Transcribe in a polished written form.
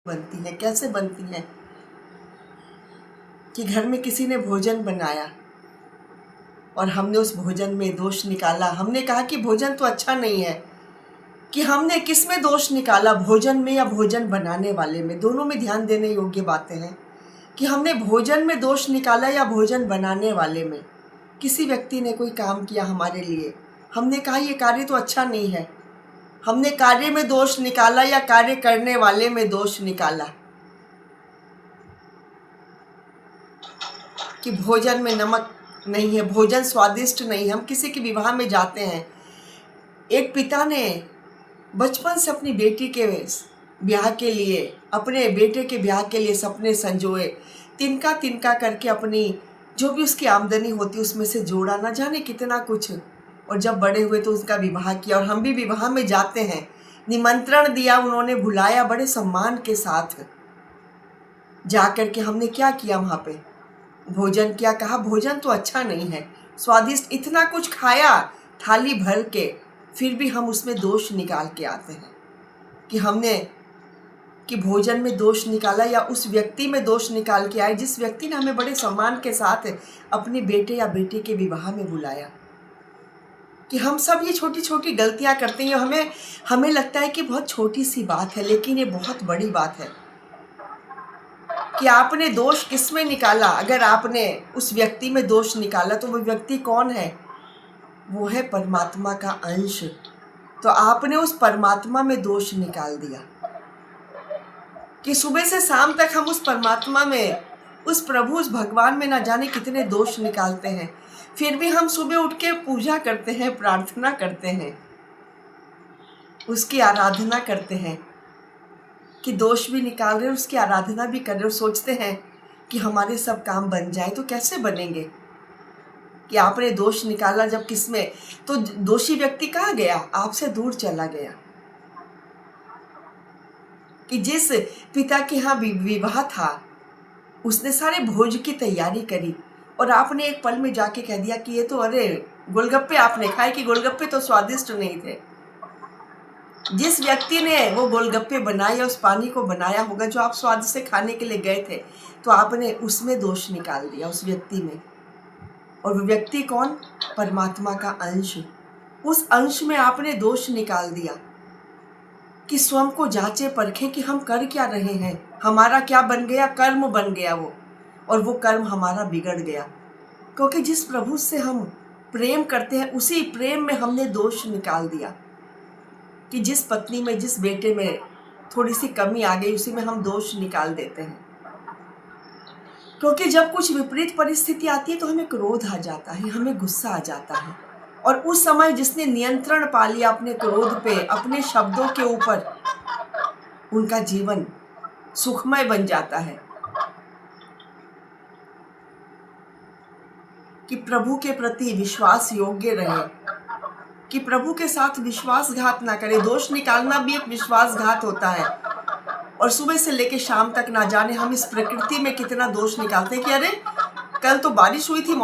बनती है। कैसे बनती है कि घर में किसी ने भोजन बनाया और हमने उस भोजन में दोष निकाला। हमने कहा कि भोजन तो अच्छा नहीं है, कि हमने किस में दोष निकाला, भोजन में या भोजन बनाने वाले में। दोनों में ध्यान देने योग्य बातें हैं कि हमने भोजन में दोष निकाला या भोजन बनाने वाले में। किसी व्यक्ति ने कोई काम किया हमारे लिए, हमने कहा ये कार्य तो अच्छा नहीं है। हमने कार्य में दोष निकाला या कार्य करने वाले में दोष निकाला कि भोजन में नमक नहीं है, भोजन स्वादिष्ट नहीं है। हम किसी के विवाह में जाते हैं, एक पिता ने बचपन से अपनी बेटी के ब्याह के लिए, अपने बेटे के ब्याह के लिए सपने संजोए, तिनका तिनका करके अपनी जो भी उसकी आमदनी होती उसमें से जोड़ा, ना जाने कितना कुछ। और जब बड़े हुए तो उसका विवाह किया। और हम भी विवाह में जाते हैं, निमंत्रण दिया, उन्होंने बुलाया बड़े सम्मान के साथ। जा कर के हमने क्या किया, वहाँ पे भोजन किया, कहा भोजन तो अच्छा नहीं है, स्वादिष्ट, इतना कुछ खाया थाली भर के, फिर भी हम उसमें दोष निकाल के आते हैं कि हमने कि भोजन में दोष निकाला या उस व्यक्ति में दोष निकाल के आए जिस व्यक्ति ने हमें बड़े सम्मान के साथ अपने बेटे या बेटी के विवाह में बुलाया। कि हम सब ये छोटी छोटी गलतियां करते हैं। हमें लगता है कि बहुत छोटी सी बात है, लेकिन ये बहुत बड़ी बात है कि आपने दोष किस में निकाला। अगर आपने उस व्यक्ति में दोष निकाला तो वो व्यक्ति कौन है? वो है परमात्मा का अंश। तो आपने उस परमात्मा में दोष निकाल दिया कि सुबह से शाम तक हम उस परमात्मा में, उस प्रभु, उस भगवान में ना जाने कितने दोष निकालते हैं। फिर भी हम सुबह उठ के पूजा करते हैं, प्रार्थना करते हैं, उसकी आराधना करते हैं कि दोष भी निकाल रहे हैं, उसकी आराधना भी कर रहे हैं। सोचते हैं कि हमारे सब काम बन जाए। तो कैसे बनेंगे कि आपने दोष निकाला जब किसमें? तो दोषी व्यक्ति कहाँ गया? आपसे दूर चला गया। कि जिस पिता के यहाँ विवाह था, उसने सारे भोज की तैयारी करी और आपने एक पल में जाके कह दिया कि ये तो, अरे गोलगप्पे आपने खाए, कि गोलगप्पे तो स्वादिष्ट नहीं थे। जिस व्यक्ति ने वो गोलगप्पे बनाए या उस पानी को बनाया होगा जो आप स्वाद से खाने के लिए गए थे, तो आपने उसमें दोष निकाल दिया, उस व्यक्ति में। और वो व्यक्ति कौन? परमात्मा का अंश। उस अंश में आपने दोष निकाल दिया कि स्वयं को जांचे परखें कि हम कर क्या रहे हैं। हमारा क्या बन गया? कर्म बन गया वो, और वो कर्म हमारा बिगड़ गया। क्योंकि जिस प्रभु से हम प्रेम करते हैं उसी प्रेम में हमने दोष निकाल दिया कि जिस पत्नी में, जिस बेटे में थोड़ी सी कमी आ गई, उसी में हम दोष निकाल देते हैं। क्योंकि जब कुछ विपरीत परिस्थिति आती है तो हमें क्रोध आ जाता है, हमें गुस्सा आ जाता है। और उस समय जिसने नियंत्रण पा लिया अपने क्रोध पे, अपने शब्दों के ऊपर, उनका जीवन सुखमय बन जाता है। कि प्रभु के प्रति विश्वास योग्य रहे, कि प्रभु के साथ विश्वासघात ना करे। दोष निकालना भी एक विश्वासघात होता है। और सुबह से लेकर शाम तक ना जाने हम इस प्रकृति में कितना दोष निकालते हैं कि अरे कल तो बारिश हुई थी, मौसम